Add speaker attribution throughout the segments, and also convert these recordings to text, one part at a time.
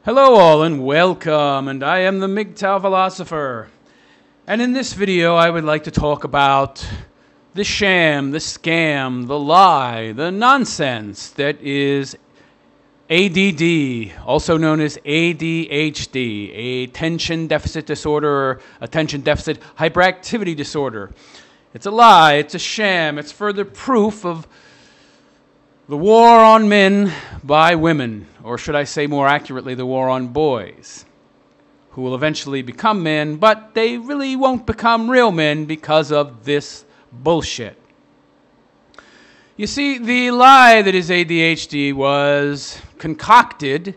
Speaker 1: Hello all and welcome, and I am the MGTOW philosopher. And in this video I would like to talk about the sham, the scam, the lie, the nonsense that is ADD, also known as ADHD, attention deficit disorder or attention deficit hyperactivity disorder. It's a lie, it's a sham, it's further proof of the war on men by women, or should I say more accurately, the war on boys, who will eventually become men, but they really won't become real men because of this bullshit. You see, the lie that is ADHD was concocted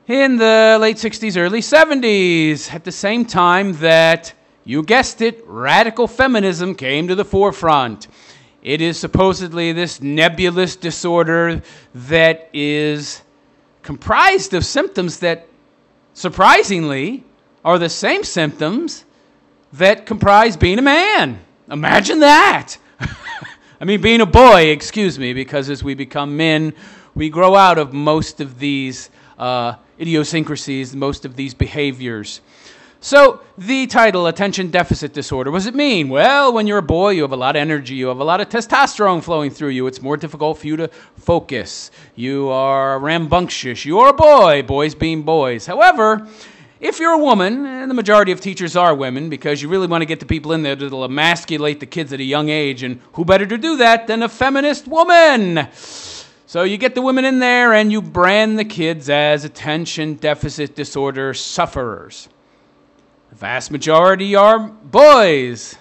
Speaker 1: in the late 60s, early 70s, at the same time that, you guessed it, radical feminism came to the forefront. It is supposedly this nebulous disorder that is comprised of symptoms that, surprisingly, are the same symptoms that comprise being a man. Imagine that! I mean, being a boy, excuse me, because as we become men, we grow out of most of these idiosyncrasies, most of these behaviors. So, the title, Attention Deficit Disorder, what does it mean? Well, when you're a boy, you have a lot of energy, you have a lot of testosterone flowing through you. It's more difficult for you to focus. You are rambunctious. You are a boy, boys being boys. However, if you're a woman, and the majority of teachers are women, because you really want to get the people in there that'll emasculate the kids at a young age, and who better to do that than a feminist woman? So you get the women in there and you brand the kids as attention deficit disorder sufferers. The vast majority are boys.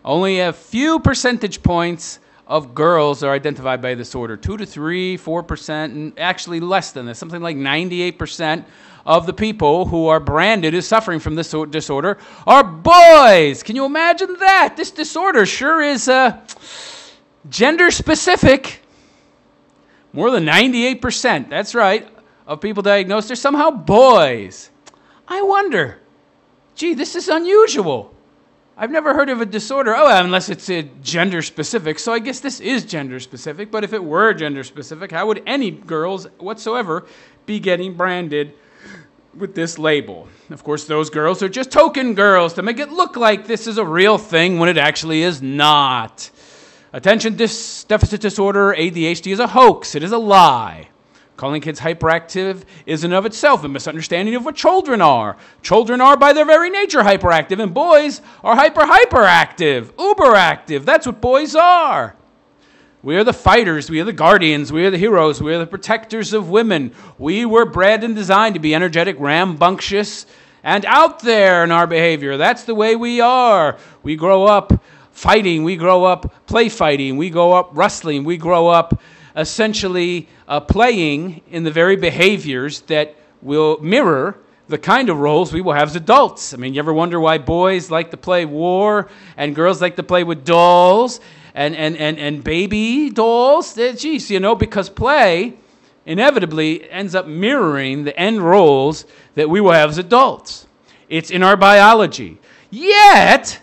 Speaker 1: Only a few percentage points of girls are identified by this disorder. 2 to 3, 4%, and actually less than this. Something like 98% of the people who are branded as suffering from this disorder are boys. Can you imagine that? This disorder sure is gender specific. More than 98%, that's right, of people diagnosed are somehow boys. I wonder, gee, this is unusual. I've never heard of a disorder, unless it's gender specific, so I guess this is gender specific, but if it were gender specific, how would any girls whatsoever be getting branded with this label? Of course, those girls are just token girls to make it look like this is a real thing when it actually is not. Attention deficit disorder, ADHD, is a hoax. It is a lie. Calling kids hyperactive is in of itself a misunderstanding of what children are. Children are by their very nature hyperactive, and boys are hyperactive, uberactive. That's what boys are. We are the fighters, we are the guardians, we are the heroes, we are the protectors of women. We were bred and designed to be energetic, rambunctious, and out there in our behavior. That's the way we are. We grow up fighting, we grow up play fighting, we grow up wrestling, we grow up essentially playing in the very behaviors that will mirror the kind of roles we will have as adults. I mean, you ever wonder why boys like to play war and girls like to play with dolls and baby dolls? Geez, you know, because play inevitably ends up mirroring the end roles that we will have as adults. It's in our biology. Yet,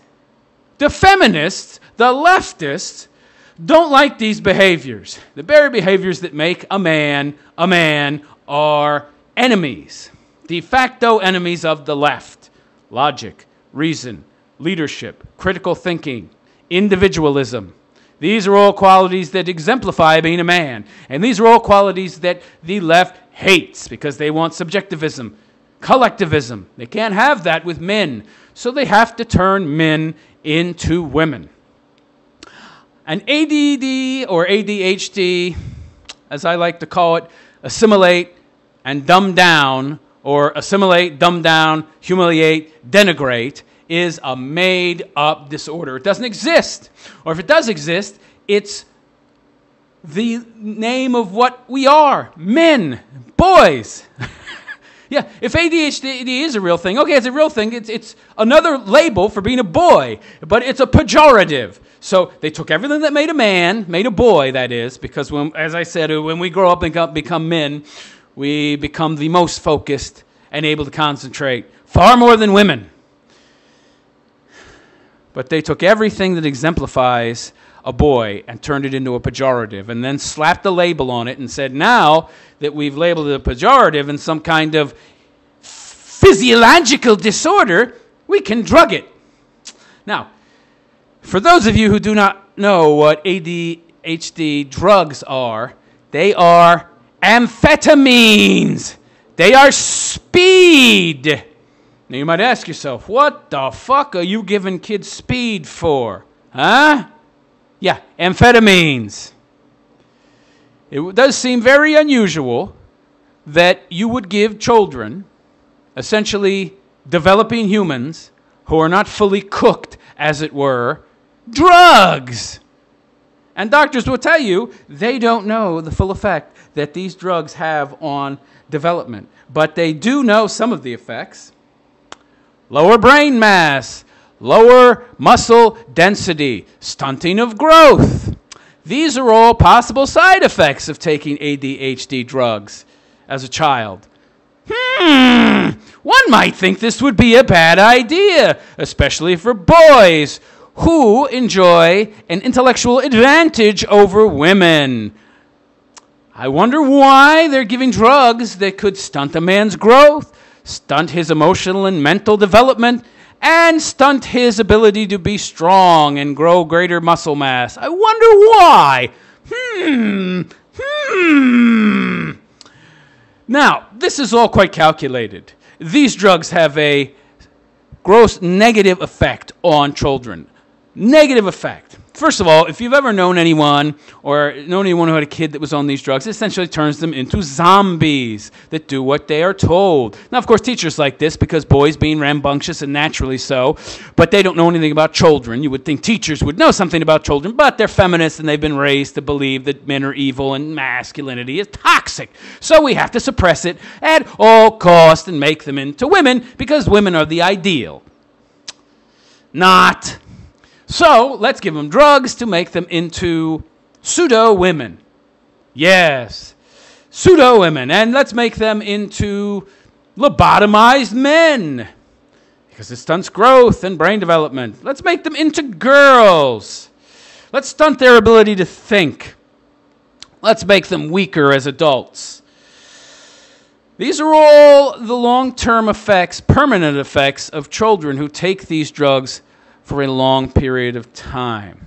Speaker 1: the feminists, the leftists, don't like these behaviors. The very behaviors that make a man are enemies. De facto enemies of the left. Logic, reason, leadership, critical thinking, individualism. These are all qualities that exemplify being a man. And these are all qualities that the left hates because they want subjectivism, collectivism. They can't have that with men. So they have to turn men into women. And ADD or ADHD, as I like to call it, assimilate and dumb down, or assimilate, dumb down, humiliate, denigrate, is a made-up disorder. It doesn't exist. Or if it does exist, it's the name of what we are, men, boys. Yeah, if ADHD is a real thing, okay, it's a real thing. It's another label for being a boy, but it's a pejorative. So they took everything that made a man, made a boy, that is, because when, as I said, when we grow up and become men, we become the most focused and able to concentrate, far more than women. But they took everything that exemplifies a boy and turned it into a pejorative and then slapped a label on it and said, now that we've labeled it a pejorative and some kind of physiological disorder, we can drug it. Now, for those of you who do not know what ADHD drugs are, they are amphetamines. They are speed. Now you might ask yourself, what the fuck are you giving kids speed for? Huh? Yeah, amphetamines. It does seem very unusual that you would give children, essentially developing humans, who are not fully cooked, as it were, drugs. And doctors will tell you they don't know the full effect that these drugs have on development. But they do know some of the effects. Lower brain mass, lower muscle density, stunting of growth. These are all possible side effects of taking ADHD drugs as a child. One might think this would be a bad idea, especially for boys who enjoy an intellectual advantage over women. I wonder why they're giving drugs that could stunt a man's growth, stunt his emotional and mental development, and stunt his ability to be strong and grow greater muscle mass. I wonder why. Now, this is all quite calculated. These drugs have a gross negative effect on children. Negative effect. First of all, if you've ever known anyone or known anyone who had a kid that was on these drugs, it essentially turns them into zombies that do what they are told. Now, of course, teachers like this because boys being rambunctious and naturally so, but they don't know anything about children. You would think teachers would know something about children, but they're feminists and they've been raised to believe that men are evil and masculinity is toxic. So we have to suppress it at all costs and make them into women because women are the ideal. Not. So, let's give them drugs to make them into pseudo-women. Yes, pseudo-women. And let's make them into lobotomized men, because it stunts growth and brain development. Let's make them into girls. Let's stunt their ability to think. Let's make them weaker as adults. These are all the long-term effects, permanent effects of children who take these drugs for a long period of time.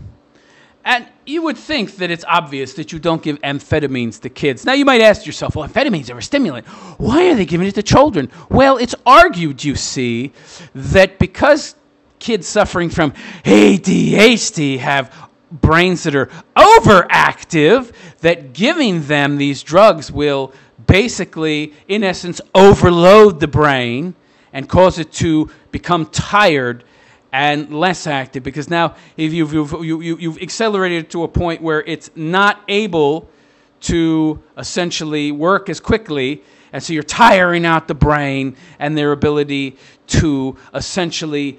Speaker 1: And you would think that it's obvious that you don't give amphetamines to kids. Now you might ask yourself, well, amphetamines are a stimulant. Why are they giving it to children? Well, it's argued, you see, that because kids suffering from ADHD have brains that are overactive, that giving them these drugs will basically, in essence, overload the brain and cause it to become tired and less active, because now if you've accelerated it to a point where it's not able to essentially work as quickly, and so you're tiring out the brain and their ability to essentially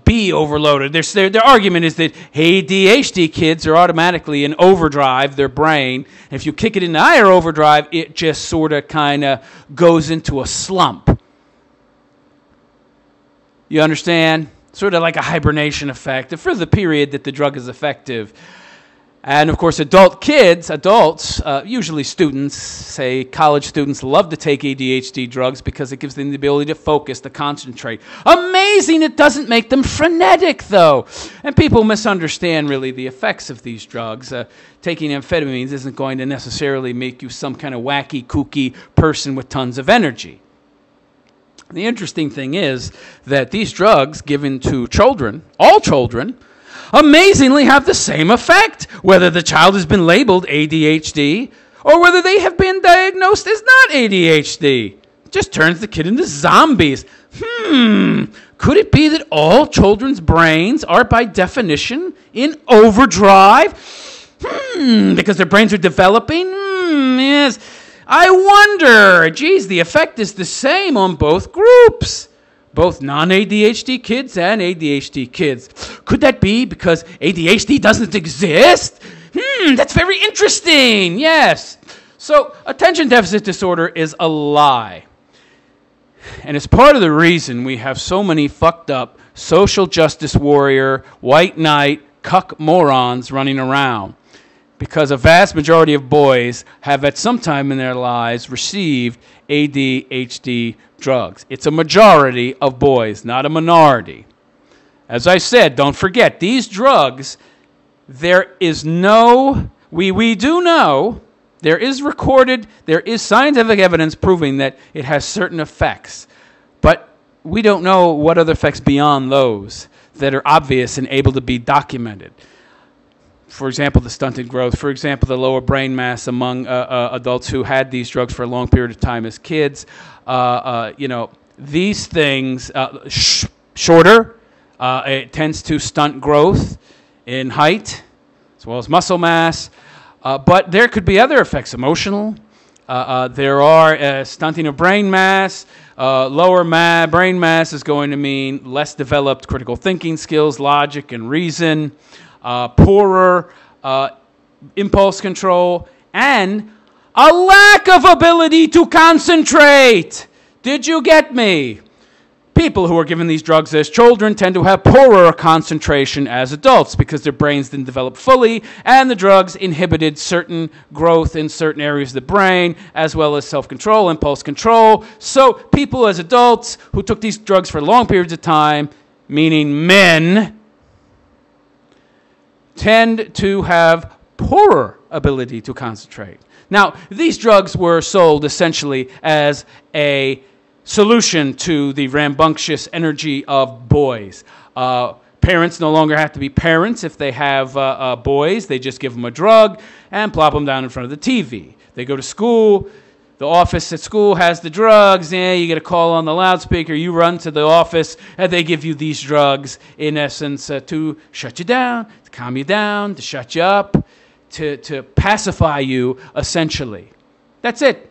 Speaker 1: be overloaded. Their argument is that ADHD kids are automatically in overdrive, their brain, and if you kick it into higher overdrive, it just sort of kind of goes into a slump. You understand? Sort of like a hibernation effect for the period that the drug is effective. And of course, adults, usually students, say college students, love to take ADHD drugs because it gives them the ability to focus, to concentrate. Amazing, it doesn't make them frenetic, though. And people misunderstand, really, the effects of these drugs. Taking amphetamines isn't going to necessarily make you some kind of wacky, kooky person with tons of energy. The interesting thing is that these drugs given to children, all children, amazingly have the same effect, whether the child has been labeled ADHD or whether they have been diagnosed as not ADHD. It just turns the kid into zombies. Could it be that all children's brains are by definition in overdrive? Because their brains are developing? Yes. I wonder, geez, the effect is the same on both groups, both non-ADHD kids and ADHD kids. Could that be because ADHD doesn't exist? That's very interesting, yes. So attention deficit disorder is a lie. And it's part of the reason we have so many fucked up social justice warrior, white knight, cuck morons running around, because a vast majority of boys have at some time in their lives received ADHD drugs. It's a majority of boys, not a minority. As I said, don't forget, these drugs, there is no, we do know, there is scientific evidence proving that it has certain effects, but we don't know what other effects beyond those that are obvious and able to be documented. For example, the stunted growth. For example, the lower brain mass among adults who had these drugs for a long period of time as kids. These things, shorter, it tends to stunt growth in height as well as muscle mass. But there could be other effects, emotional. There are stunting of brain mass. Lower brain mass is going to mean less developed critical thinking skills, logic and reason, poorer impulse control, and a lack of ability to concentrate. Did you get me? People who are given these drugs as children tend to have poorer concentration as adults because their brains didn't develop fully, and the drugs inhibited certain growth in certain areas of the brain, as well as self-control, impulse control. So people as adults who took these drugs for long periods of time, meaning men, tend to have poorer ability to concentrate. Now, these drugs were sold essentially as a solution to the rambunctious energy of boys. Parents no longer have to be parents if they have boys. They just give them a drug and plop them down in front of the TV. They go to school. The office at school has the drugs. You get a call on the loudspeaker. You run to the office, and they give you these drugs, in essence, to shut you down, to calm you down, to shut you up, to pacify you, essentially. That's it.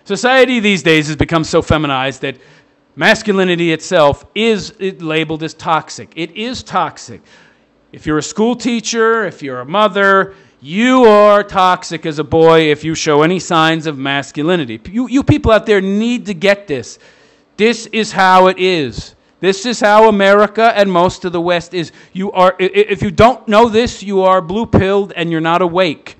Speaker 1: Society these days has become so feminized that masculinity itself is labeled as toxic. It is toxic. If you're a school teacher, if you're a mother, you are toxic as a boy if you show any signs of masculinity. You people out there need to get this. This is how it is. This is how America and most of the West is. If you don't know this, you are blue-pilled and you're not awake.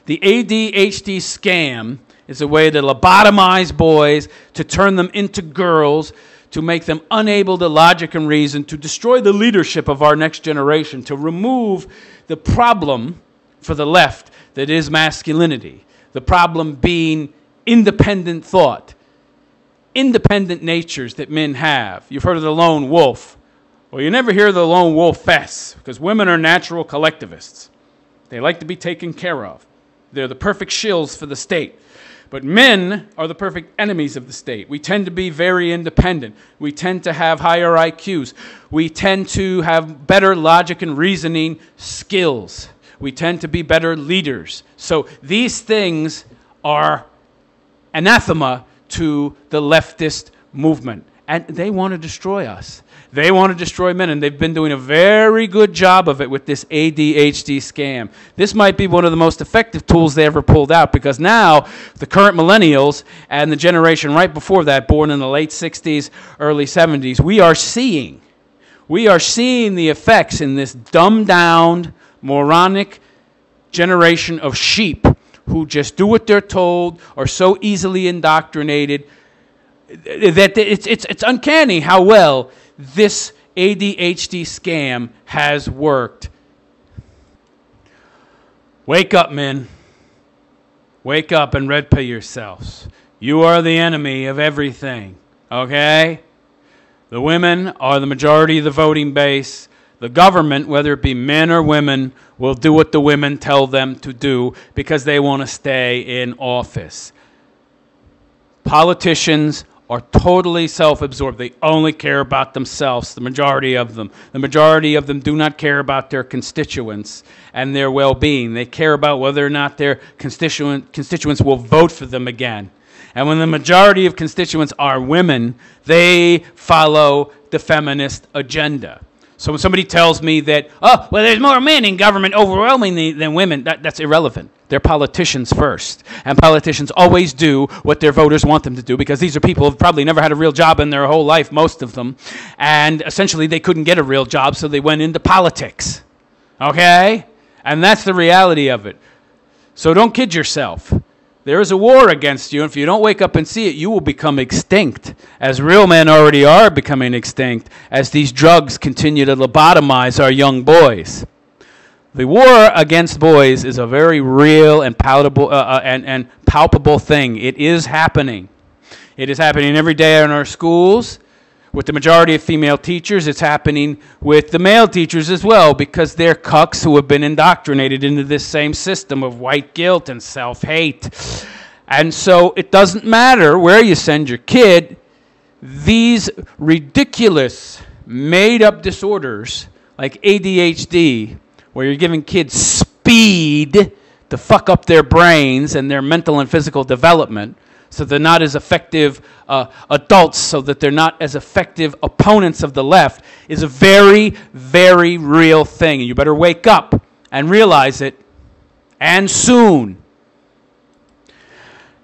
Speaker 1: The ADHD scam is a way to lobotomize boys, to turn them into girls, to make them unable to logic and reason, to destroy the leadership of our next generation, to remove the problem for the left that is masculinity. The problem being independent thought, independent natures that men have. You've heard of the lone wolf. Well, you never hear the lone wolfess, because women are natural collectivists. They like to be taken care of. They're the perfect shills for the state. But men are the perfect enemies of the state. We tend to be very independent. We tend to have higher IQs. We tend to have better logic and reasoning skills. We tend to be better leaders. So these things are anathema to the leftist movement. And they want to destroy us. They want to destroy men, and they've been doing a very good job of it with this ADHD scam. This might be one of the most effective tools they ever pulled out, because now the current millennials and the generation right before that, born in the late 60s, early 70s, we are seeing the effects in this dumbed-down, moronic generation of sheep who just do what they're told, are so easily indoctrinated, that it's uncanny how well this ADHD scam has worked. Wake up, men. Wake up and red pill yourselves. You are the enemy of everything, okay? The women are the majority of the voting base. The government, whether it be men or women, will do what the women tell them to do because they want to stay in office. Politicians are totally self-absorbed. They only care about themselves, the majority of them. The majority of them do not care about their constituents and their well-being. They care about whether or not their constituents will vote for them again. And when the majority of constituents are women, they follow the feminist agenda. So when somebody tells me that, oh, well, there's more men in government overwhelmingly than women, that's irrelevant. They're politicians first. And politicians always do what their voters want them to do, because these are people who have probably never had a real job in their whole life, most of them. And essentially they couldn't get a real job, so they went into politics. Okay? And that's the reality of it. So don't kid yourself. There is a war against you, and if you don't wake up and see it, you will become extinct, as real men already are becoming extinct, as these drugs continue to lobotomize our young boys. The war against boys is a very real and palpable thing. It is happening. It is happening every day in our schools. With the majority of female teachers, it's happening with the male teachers as well, because they're cucks who have been indoctrinated into this same system of white guilt and self-hate. And so it doesn't matter where you send your kid, these ridiculous, made-up disorders like ADHD, where you're giving kids speed to fuck up their brains and their mental and physical development, so they're not as effective adults, so that they're not as effective opponents of the left, is a very, very real thing. And you better wake up and realize it, and soon.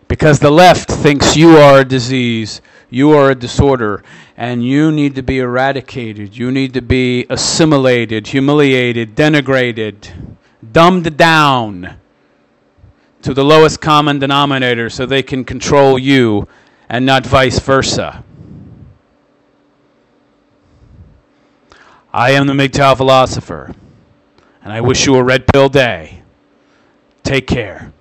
Speaker 1: Because the left thinks you are a disease, you are a disorder, and you need to be eradicated. You need to be assimilated, humiliated, denigrated, dumbed down to the lowest common denominator, so they can control you and not vice versa. I am the MGTOW philosopher, and I wish you a red pill day. Take care.